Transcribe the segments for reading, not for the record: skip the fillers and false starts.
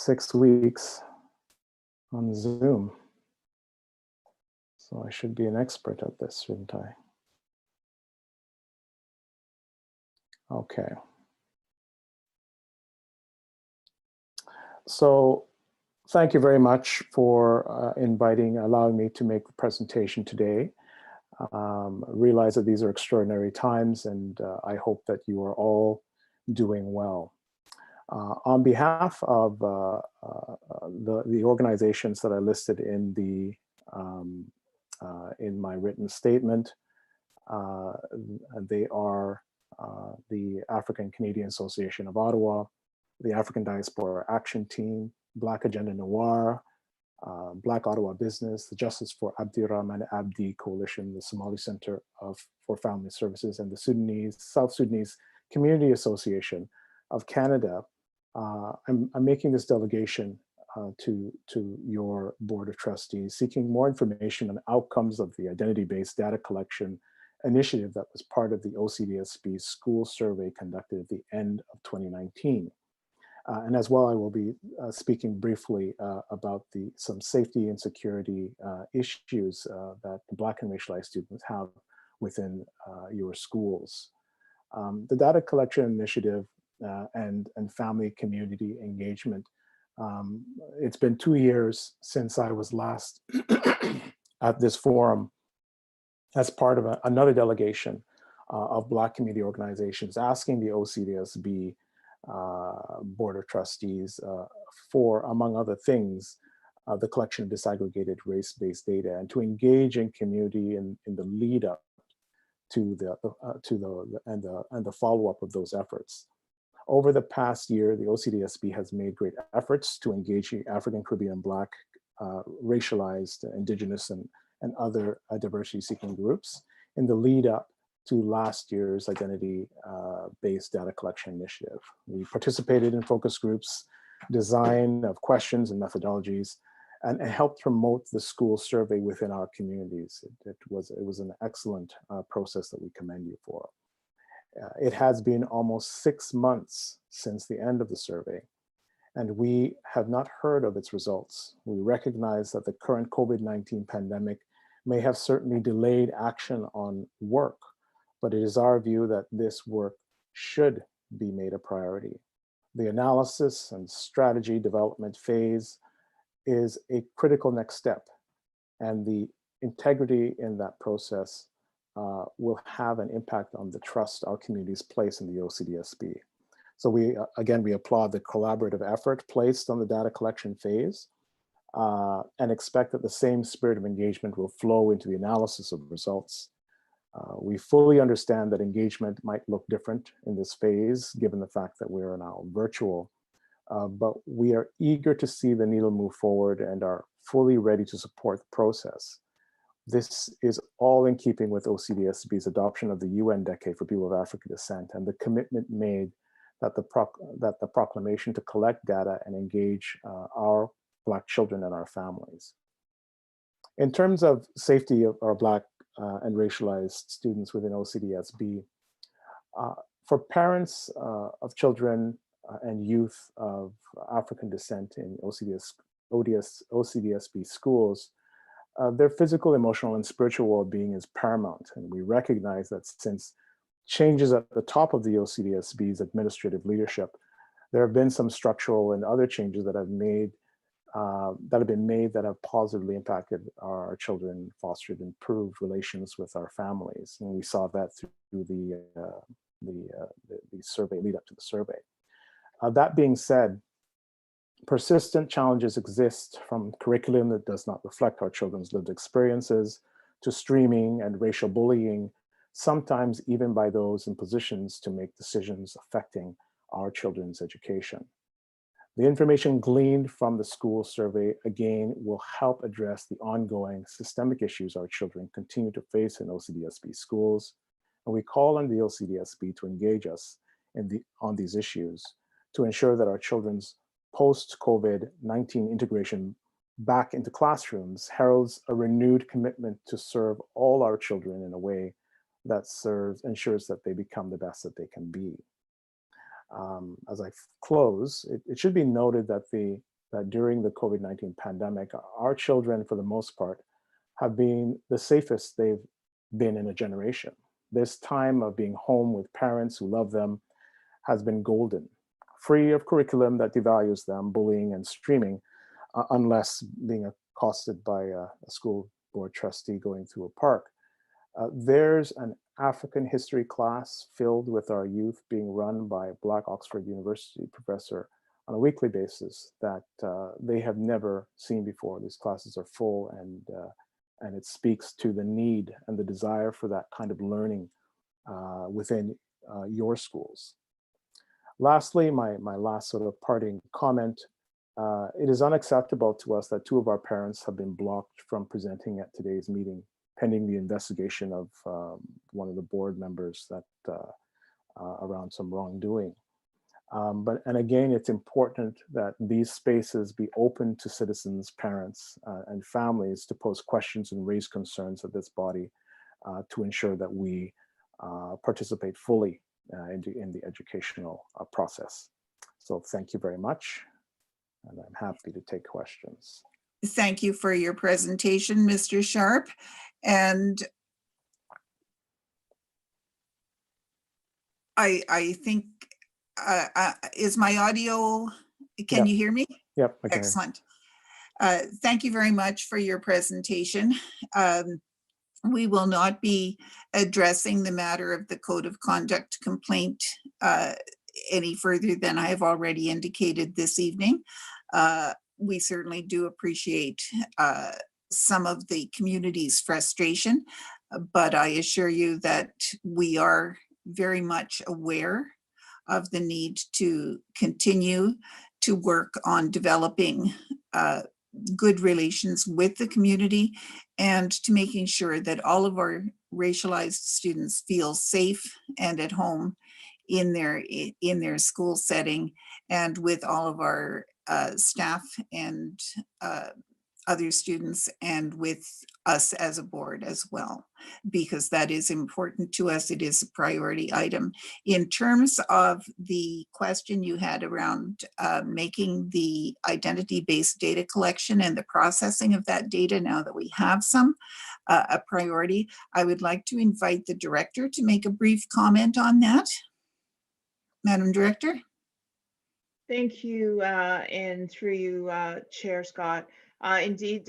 6 weeks on Zoom. So I should be an expert at this, shouldn't I? Okay. So thank you very much for allowing me to make the presentation today. Realize that these are extraordinary times, and I hope that you are all doing well. On behalf of the organizations that I listed in my written statement, they are the African Canadian Association of Ottawa, the African Diaspora Action Team, Black Agenda Noir, Black Ottawa Business, the Justice for Abdirahman Abdi Coalition, the Somali Center for Family Services, and the South Sudanese Community Association of Canada. I'm making this delegation to your Board of Trustees, seeking more information on outcomes of the identity-based data collection initiative that was part of the OCDSB school survey conducted at the end of 2019. And as well, I will be speaking briefly about some safety and security issues that the Black and racialized students have within your schools. The data collection initiative and family community engagement. It's been 2 years since I was last at this forum as part of another delegation of Black community organizations asking the OCDSB Board of Trustees for, among other things, the collection of disaggregated race-based data, and to engage in community in the lead up to the follow-up of those efforts. Over the past year, the OCDSB has made great efforts to engage the African, Caribbean, Black, racialized, Indigenous, and other diversity-seeking groups in the lead up to last year's identity-based data collection initiative. We participated in focus groups, design of questions and methodologies, and helped promote the school survey within our communities. It was an excellent process that we commend you for. It has been almost 6 months since the end of the survey, and we have not heard of its results. We recognize that the current COVID-19 pandemic may have certainly delayed action on work, but it is our view that this work should be made a priority. The analysis and strategy development phase is a critical next step, and the integrity in that process will have an impact on the trust our communities place in the OCDSB. So we applaud the collaborative effort placed on the data collection phase and expect that the same spirit of engagement will flow into the analysis of results. We fully understand that engagement might look different in this phase, given the fact that we are now virtual, but we are eager to see the needle move forward and are fully ready to support the process. This is all in keeping with OCDSB's adoption of the UN Decade for People of African Descent and the commitment made that the proclamation to collect data and engage our Black children and our families. In terms of safety of our Black and racialized students within OCDSB, for parents of children and youth of African descent in OCDSB schools, their physical, emotional, and spiritual well-being is paramount. And we recognize that since changes at the top of the OCDSB's administrative leadership, there have been some structural and other changes that have been made that have positively impacted our children, fostered improved relations with our families. And we saw that through the survey, lead up to the survey. That being said, persistent challenges exist, from curriculum that does not reflect our children's lived experiences, to streaming and racial bullying, sometimes even by those in positions to make decisions affecting our children's education. The information gleaned from the school survey, again, will help address the ongoing systemic issues our children continue to face in OCDSB schools, and we call on the OCDSB to engage us on these issues to ensure that our children's post-COVID-19 integration back into classrooms heralds a renewed commitment to serve all our children in a way that ensures that they become the best that they can be. As I close, it should be noted that the that during the COVID-19 pandemic, our children, for the most part, have been the safest they've been in a generation. This time of being home with parents who love them has been golden, free of curriculum that devalues them, bullying and streaming, unless being accosted by a school board trustee going through a park. There's an African history class filled with our youth being run by a Black Oxford University professor on a weekly basis that they have never seen before. These classes are full, and it speaks to the need and the desire for that kind of learning within your schools. Lastly, my last sort of parting comment, it is unacceptable to us that two of our parents have been blocked from presenting at today's meeting, pending the investigation of one of the board members that around some wrongdoing. And again, it's important that these spaces be open to citizens, parents, and families to pose questions and raise concerns of this body to ensure that we participate fully in the educational process. So thank you very much, and I'm happy to take questions. Thank you for your presentation, Mr. Sharp. And I think, is my audio, can you hear me? Yep. Okay. Excellent. Thank you very much for your presentation. We will not be addressing the matter of the Code of Conduct complaint any further than I have already indicated this evening. We certainly do appreciate some of the community's frustration, but I assure you that we are very much aware of the need to continue to work on developing good relations with the community and to making sure that all of our racialized students feel safe and at home in their school setting, and with all of our staff and other students, and with us as a board as well, because that is important to us. It is a priority item. In terms of the question you had around making the identity-based data collection and the processing of that data, now that we have some, a priority, I would like to invite the director to make a brief comment on that. Madam Director. Thank you, and through you, Chair Scott. Indeed,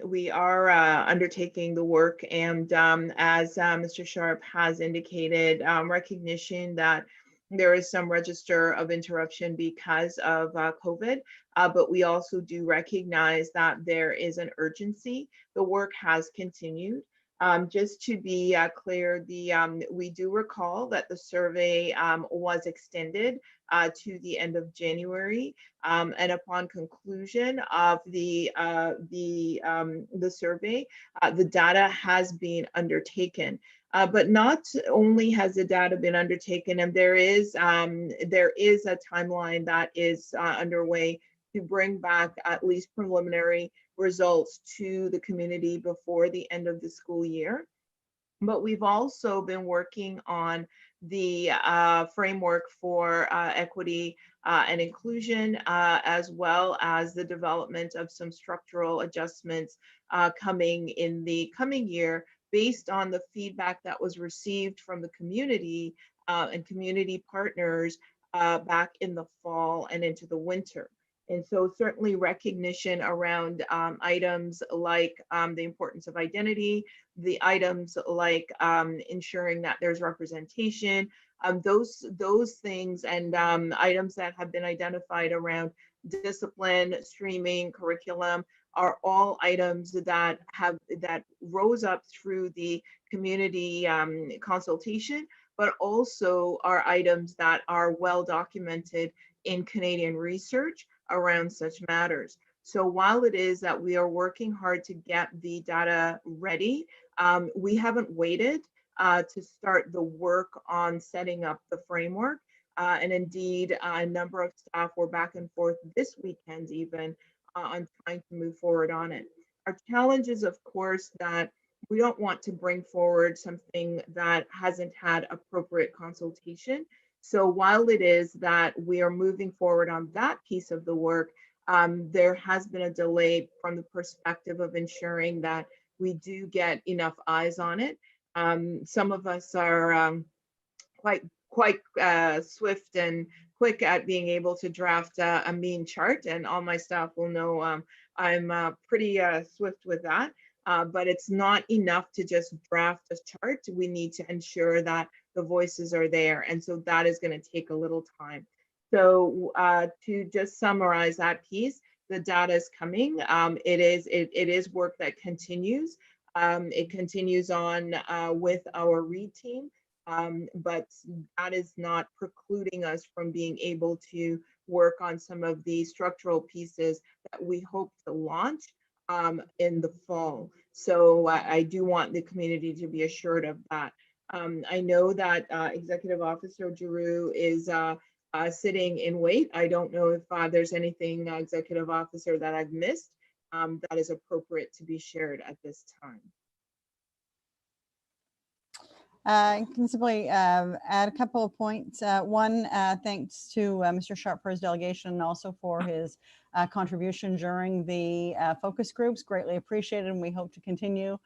we are undertaking the work, and as Mr. Sharp has indicated, recognition that there is some register of interruption because of COVID, but we also do recognize that there is an urgency. The work has continued. Just to be clear, we do recall that the survey was extended to the end of January, and upon conclusion of the survey, the data has been undertaken. But not only has the data been undertaken, and there is a timeline that is underway to bring back at least preliminary results to the community before the end of the school year. But we've also been working on the framework for equity and inclusion, as well as the development of some structural adjustments coming in the coming year, based on the feedback that was received from the community and community partners back in the fall and into the winter. And so certainly recognition around items like the importance of identity, the items like ensuring that there's representation, those things, and items that have been identified around discipline, streaming, curriculum, are all items that rose up through the community consultation, but also are items that are well documented in Canadian research around such matters. So while it is that we are working hard to get the data ready, we haven't waited to start the work on setting up the framework. And indeed, a number of staff were back and forth this weekend even on trying to move forward on it. Our challenge is, of course, that we don't want to bring forward something that hasn't had appropriate consultation. So while it is that we are moving forward on that piece of the work, there has been a delay from the perspective of ensuring that we do get enough eyes on it. Some of us are quite swift and quick at being able to draft a mean chart, and all my staff will know I'm pretty swift with that. But it's not enough to just draft a chart. We need to ensure that the voices are there, and so that is going to take a little time. So to just summarize that piece, the data is coming. It is work that continues. It continues on with our READ team. But that is not precluding us from being able to work on some of the structural pieces that we hope to launch in the fall. So I do want the community to be assured of that. I know that Executive Officer Giroux is sitting in wait. I don't know if there's anything, Executive Officer, that I've missed that is appropriate to be shared at this time. I can simply add a couple of points. One, thanks to Mr. Sharp for his delegation and also for his contribution during the focus groups. Greatly appreciated, and we hope to continue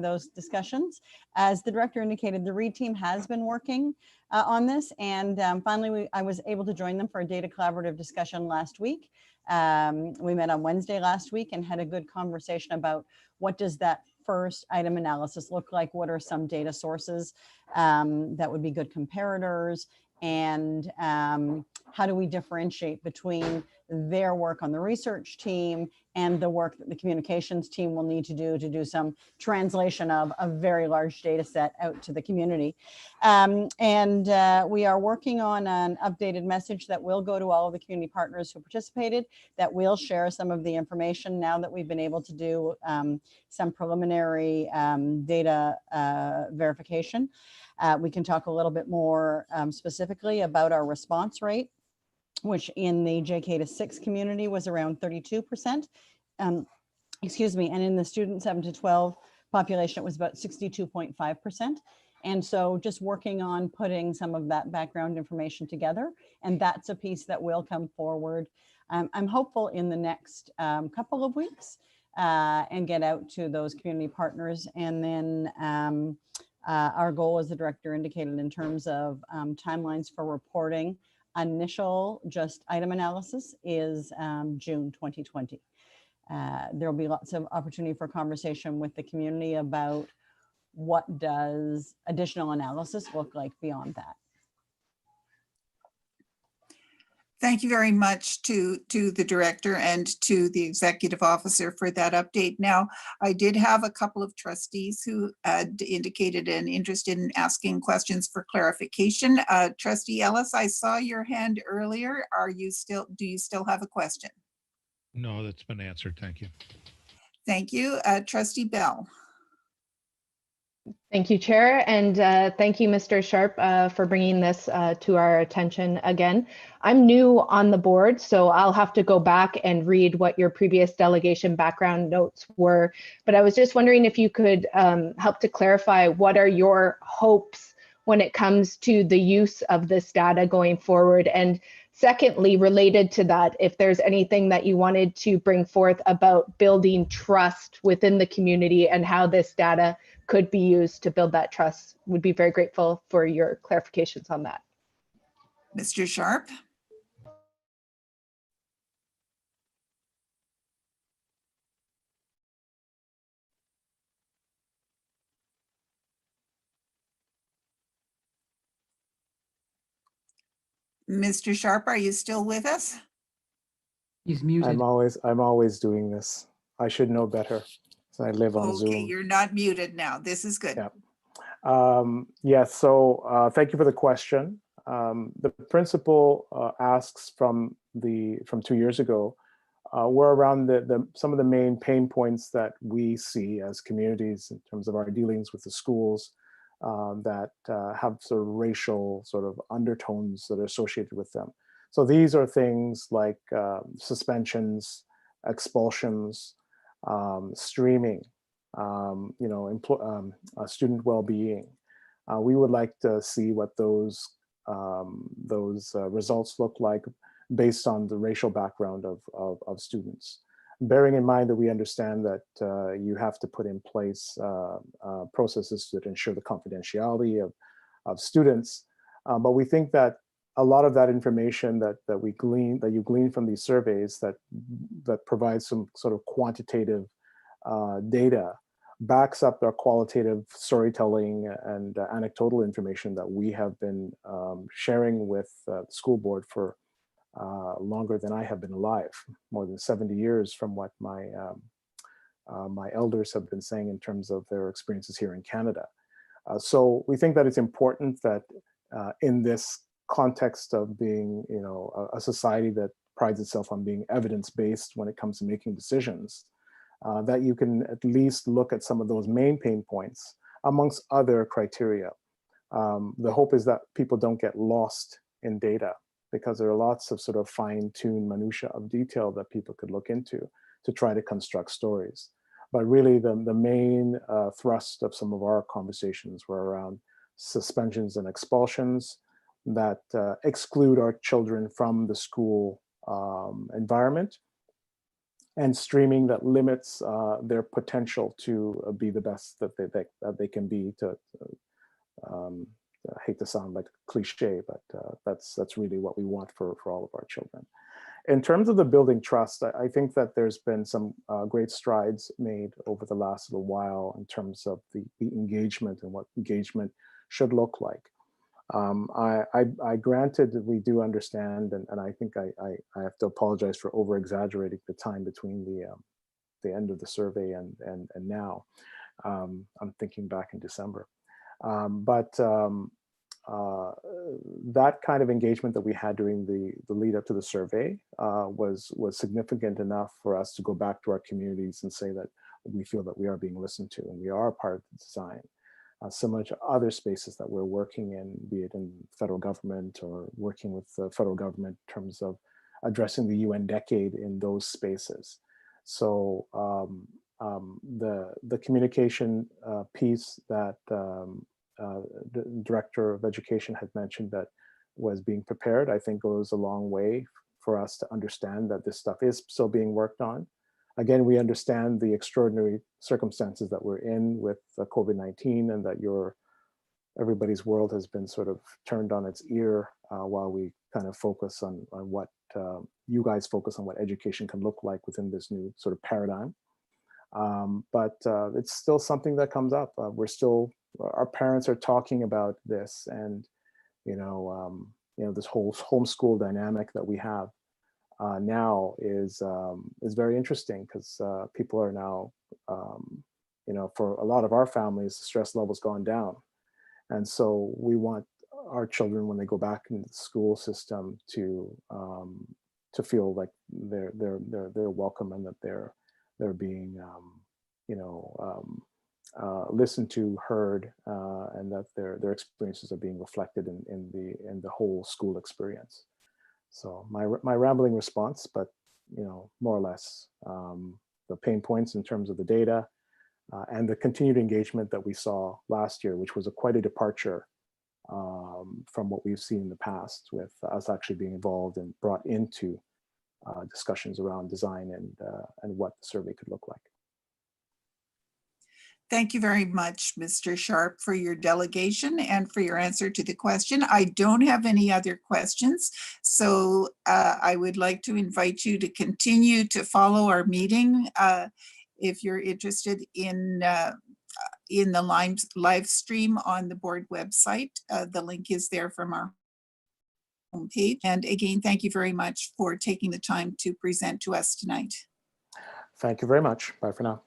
those discussions. As the director indicated, the READ team has been working on this, and finally I was able to join them for a data collaborative discussion last week. We met on Wednesday last week and had a good conversation about what does that first item analysis look like, what are some data sources that would be good comparators, and how do we differentiate between their work on the research team and the work that the communications team will need to do some translation of a very large data set out to the community. We are working on an updated message that will go to all of the community partners who participated, that will share some of the information now that we've been able to do some preliminary data verification. We can talk a little bit more specifically about our response rate, which in the JK to 6 community was around 32%. Excuse me, and in the student 7 to 12 population, it was about 62.5%. And so just working on putting some of that background information together, and that's a piece that will come forward. I'm hopeful in the next couple of weeks and get out to those community partners. And then our goal, as the director indicated, in terms of timelines for reporting initial just item analysis is June 2020. There will be lots of opportunity for conversation with the community about what does additional analysis look like beyond that. Thank you very much to the director and to the executive officer for that update. Now, I did have a couple of trustees who had indicated an interest in asking questions for clarification. Trustee Ellis, I saw your hand earlier. Do you still have a question? No, that's been answered. Thank you. Thank you. Trustee Bell. Thank you, Chair, and thank you, Mr. Sharp, for bringing this to our attention again. I'm new on the board, so I'll have to go back and read what your previous delegation background notes were. But I was just wondering if you could help to clarify what are your hopes when it comes to the use of this data going forward. And secondly, related to that, if there's anything that you wanted to bring forth about building trust within the community and how this data could be used to build that trust, would be very grateful for your clarifications on that. Mr. Sharp. Mr. Sharp, are you still with us? He's muted. I'm always doing this. I should know better. So I live on Zoom. Okay, you're not muted now. This is good. Yeah. So thank you for the question. The principal asks from 2 years ago were around some of the main pain points that we see as communities in terms of our dealings with the schools that have sort of racial sort of undertones that are associated with them. So these are things like suspensions, expulsions, streaming, student well-being. We would like to see what those those results look like based on the racial background of students. Bearing in mind that we understand that you have to put in place processes to ensure the confidentiality of students. But we think that a lot of that information that you glean from these surveys that provides some sort of quantitative data backs up our qualitative storytelling and anecdotal information that we have been sharing with the school board for longer than I have been alive, more than 70 years from what my elders have been saying in terms of their experiences here in Canada. So we think that it's important that in this context of being, a society that prides itself on being evidence-based when it comes to making decisions, that you can at least look at some of those main pain points amongst other criteria. The hope is that people don't get lost in data, because there are lots of sort of fine-tuned minutia of detail that people could look into to try to construct stories. But really the main thrust of some of our conversations were around suspensions and expulsions that exclude our children from the school environment, and streaming that limits their potential to be the best that they can be. I hate to sound like a cliche, but that's really what we want for all of our children. In terms of the building trust, I think that there's been some great strides made over the last little while in terms of the engagement and what engagement should look like. I granted that we do understand, and I think I have to apologize for over exaggerating the time between the end of the survey and now. I'm thinking back in December. That kind of engagement that we had during the lead up to the survey was significant enough for us to go back to our communities and say that we feel that we are being listened to and we are a part of the design. Similar to other spaces that we're working in, be it in federal government or working with the federal government in terms of addressing the UN decade in those spaces. So the communication piece that the Director of Education had mentioned that was being prepared, I think goes a long way for us to understand that this stuff is still being worked on. Again, we understand the extraordinary circumstances that we're in with COVID-19, and that everybody's world has been sort of turned on its ear while we kind of focus on what you guys focus on what education can look like within this new sort of paradigm. But it's still something that comes up. Our parents are talking about this, and this whole homeschool dynamic that we have now is very interesting, because people are now, for a lot of our families, the stress level's gone down, and so we want our children, when they go back into the school system, to feel like they're welcome, and that they're being listened to, heard, and that their experiences are being reflected in the whole school experience. So my rambling response, but more or less the pain points in terms of the data and the continued engagement that we saw last year, which was quite a departure from what we've seen in the past, with us actually being involved and brought into discussions around design and what the survey could look like. Thank you very much, Mr. Sharp, for your delegation and for your answer to the question. I don't have any other questions, so I would like to invite you to continue to follow our meeting. If you're interested in the live stream on the board website, the link is there from our homepage. And again, thank you very much for taking the time to present to us tonight. Thank you very much. Bye for now.